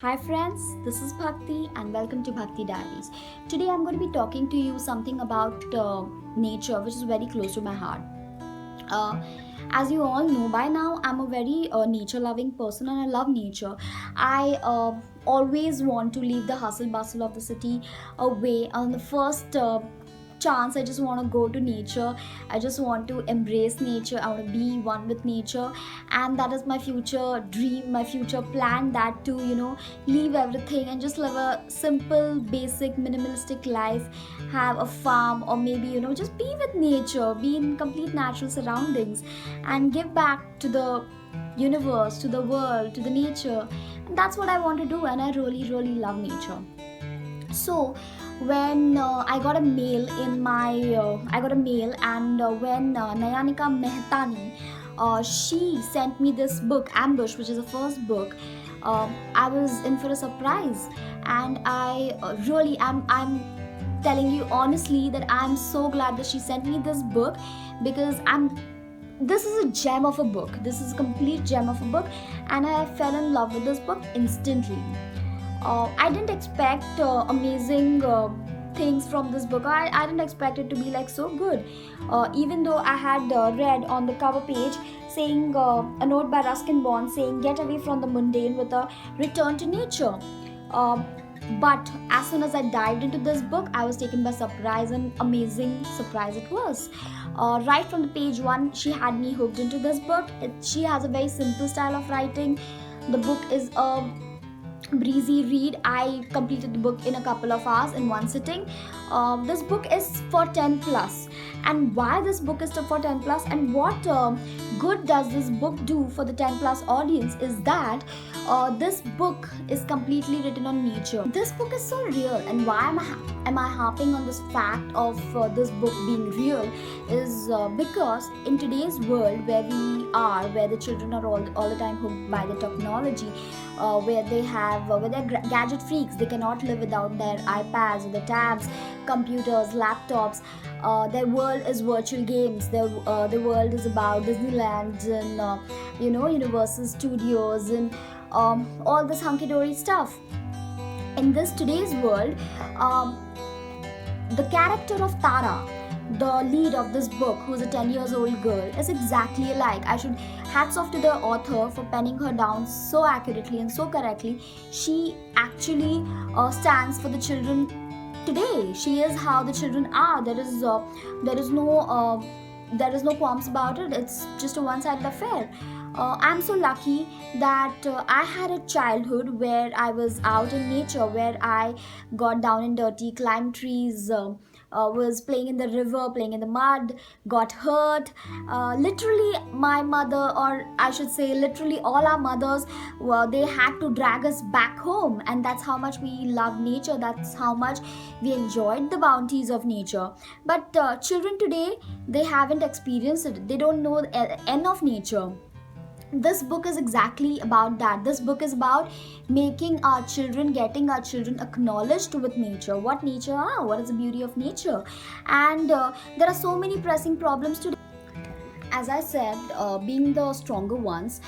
Hi friends, this is Bhakti and welcome to Bhakti Diaries. Today I'm going to be talking to you something about nature which is very close to my heart. Uh, as you all know by now, I'm a very nature loving person and I love nature. I always want to leave the hustle bustle of the city away on the first chance. I just want to go to nature. I just want to embrace nature. I want to be one with nature, and that is my future dream, my future plan, that to leave everything and just live a simple, basic, minimalistic life, have a farm, or maybe just be with nature, be in complete natural surroundings, and give back to the universe, to the world, to the nature. And that's what I want to do, and I really, really love nature. So when I got a mail, and when Nayanika Mehtani, she sent me this book Ambush, which is the first book. I was in for a surprise, and I really I'm telling you honestly that I'm so glad that she sent me this book, because I'm this is a gem of a book. This is a complete gem of a book, and I fell in love with this book instantly. I didn't expect amazing things from this book. I didn't expect it to be like so good. Even though I had read on the cover page saying a note by Ruskin Bond saying, "Get away from the mundane with a return to nature." Uh, but as soon as I dived into this book, I was taken by surprise, and amazing surprise it was. Right from the page one, she had me hooked into this book. She has a very simple style of writing. The book is a breezy read. I completed the book in a couple of hours in one sitting. This book is for 10 plus. And why this book is for 10 plus, and what good does this book do for the 10 plus audience, is that this book is completely written on nature. This book is so real, and why am I harping on this fact of this book being real, is because in today's world where we are, where the children are all the time hooked by the technology, where they're gadget freaks. They cannot live without their iPads or the tabs, computers, laptops. Their world is virtual games. Their world is about Disneyland and Universal Studios and all this hunky dory stuff. In this today's world, um, the character of Tara, the lead of this book, who's a 10 years old girl, is exactly alike. I should hats off to the author for penning her down so accurately and so correctly. She actually stands for the children today. She is how the children are. There is no qualms about it. It's just a one-sided affair. I'm so lucky that I had a childhood where I was out in nature, where I got down and dirty, climbed trees, was playing in the river, playing in the mud, got hurt. Literally, my mother, or I should say, literally all our mothers, they had to drag us back home, and that's how much we love nature. That's how much we enjoyed the bounties of nature. But children today, they haven't experienced it. They don't know the end of nature. This book is exactly about that. This book is about making our children, getting our children acknowledged with nature, what nature are, what is the beauty of nature. And there are so many pressing problems today. As I said, being the stronger ones,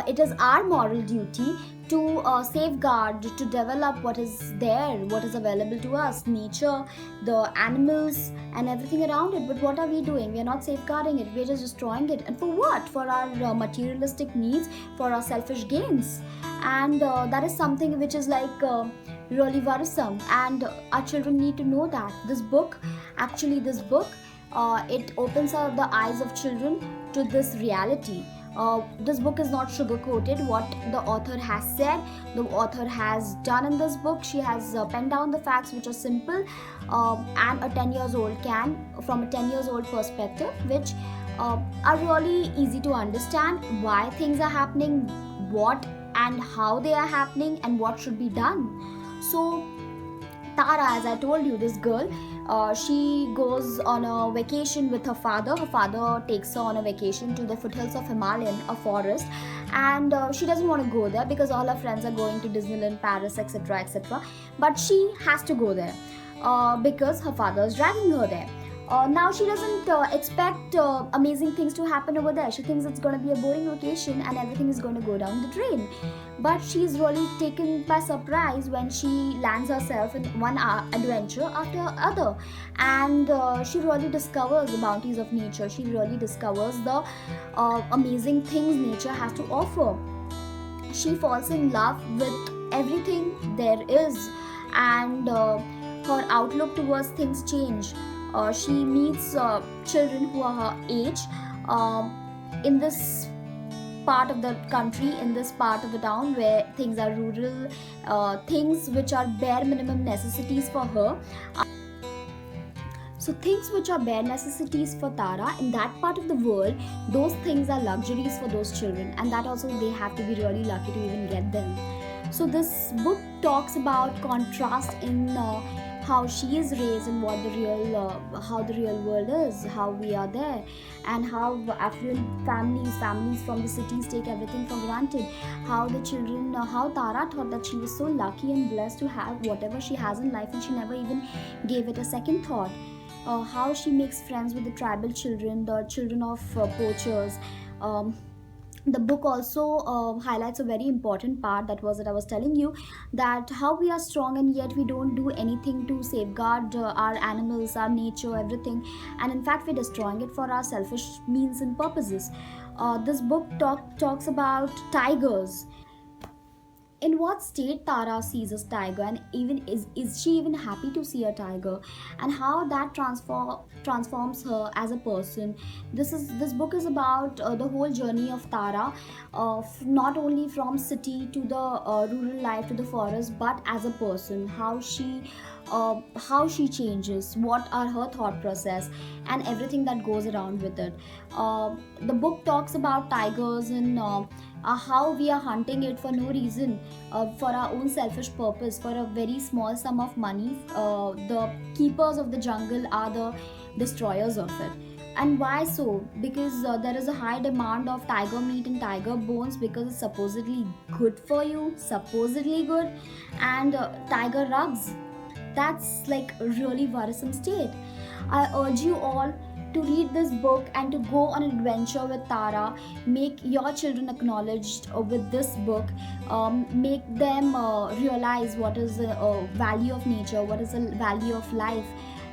it is our moral duty to safeguard, to develop what is there, what is available to us, nature, the animals, and everything around it. But what are we doing? We are not safeguarding it, we are just destroying it. And for what? For our materialistic needs, for our selfish gains. And that is something which is like really worrisome. And our children need to know that. This book, it opens up the eyes of children to this reality. This book is not sugar coated. What the author has said, the author has done in this book. She has penned down the facts which are simple, and a 10 years old can, from a 10 years old perspective, which are really easy to understand why things are happening, what and how they are happening, and what should be done. So Tara, as I told you, this girl, she goes on a vacation with her father. Her father takes her on a vacation to the foothills of Himalayan, a forest, and she doesn't want to go there because all her friends are going to Disneyland, Paris, etc., etc. But she has to go there because her father is dragging her there. Now she doesn't expect amazing things to happen over there. She thinks it's going to be a boring vacation and everything is going to go down the drain. But she's really taken by surprise when she lands herself in one adventure after other, and she really discovers the bounties of nature. She really discovers the amazing things nature has to offer. She falls in love with everything there is, and her outlook towards things change. She meets children who are her age, um, in this part of the country, in this part of the town where things are rural, things which are bare minimum necessities for her. So things which are bare necessities for Tara in that part of the world, those things are luxuries for those children, and that also they have to be really lucky to even get them. So this book talks about contrast in how she is raised and what the real how the real world is, how we are there, and how affluent families from the cities take everything for granted. How the children, how Tara thought that she was so lucky and blessed to have whatever she has in life, and she never even gave it a second thought. How she makes friends with the tribal children, the children of poachers. The book also highlights a very important part, that was that I was telling you, that how we are strong and yet we don't do anything to safeguard our animals, our nature, everything, and in fact we're destroying it for our selfish means and purposes. This book talks about tigers, in what state Tara sees a tiger, and even is she even happy to see a tiger, and how that transforms her as a person. This book is about the whole journey of Tara, not only from city to the rural life to the forest, but as a person, how she changes, what are her thought process, and everything that goes around with it. The book talks about tigers and how we are hunting it for no reason, for our own selfish purpose, for a very small sum of money. The keepers of the jungle are the destroyers of it. And why so? Because there is a high demand of tiger meat and tiger bones, because it's supposedly good for you, supposedly good, and tiger rugs. That's like a really worrisome state. I urge you all to read this book and to go on an adventure with Tara. Make your children acknowledged with this book. Make them realize what is the value of nature, what is the value of life,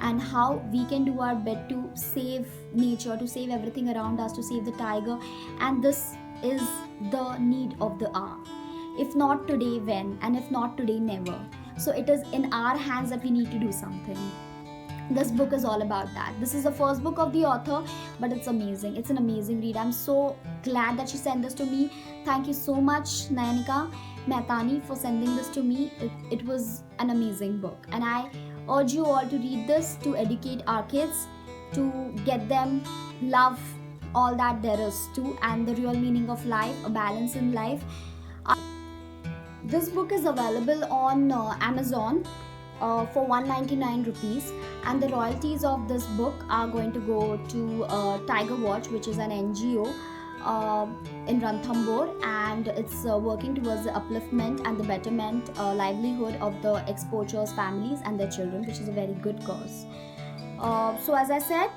and how we can do our bit to save nature, to save everything around us, to save the tiger. And this is the need of the hour. If not today, when? And if not today, never. So it is in our hands that we need to do something. This book is all about that. This is the first book of the author, but it's amazing. It's an amazing read. I'm so glad that she sent this to me. Thank you so much, Nayanika Mehtani, for sending this to me. It was an amazing book, and I urge you all to read this, to educate our kids, to get them love all that there is to, and the real meaning of life, a balance in life. This book is available on Amazon for 199 rupees, and the royalties of this book are going to go to Tiger Watch, which is an NGO in Ranthambore, and it's working towards the upliftment and the betterment livelihood of the ex-poachers' families and their children, which is a very good cause. So as I said,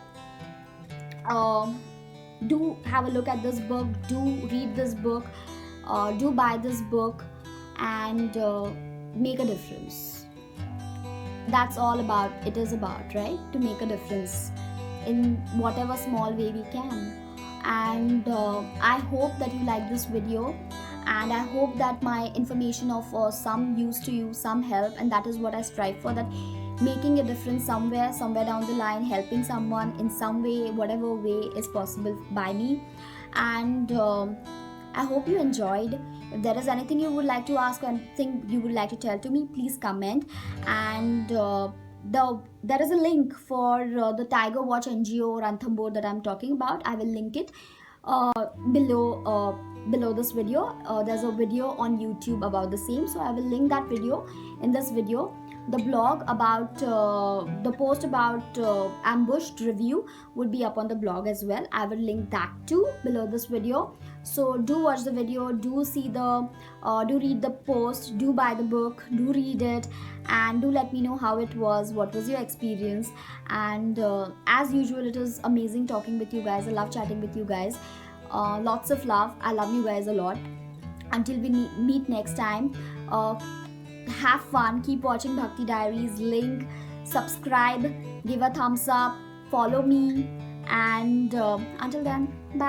do have a look at this book, do read this book, do buy this book, and make a difference. That's all about it is about, right? To make a difference in whatever small way we can. And I hope that you like this video, and I hope that my information of some use to you, some help, and that is what I strive for, that making a difference somewhere down the line, helping someone in some way, whatever way is possible by me. And I hope you enjoyed. If there is anything you would like to ask or anything you would like to tell to me, please comment. And there is a link for the Tiger Watch NGO Ranthambore that I'm talking about. I will link it below below this video. There's a video on YouTube about the same, so I will link that video in this video. The blog about the post about ambushed review would be up on the blog as well. I will link that too below this video. So do watch the video, do see the do read the post, do buy the book, do read it, and do let me know how it was, what was your experience. And as usual, it is amazing talking with you guys. I love chatting with you guys. Lots of love. I love you guys a lot. Until we meet next time, have fun, keep watching Bhakti Diaries. Link, subscribe, give a thumbs up, follow me, and until then, bye.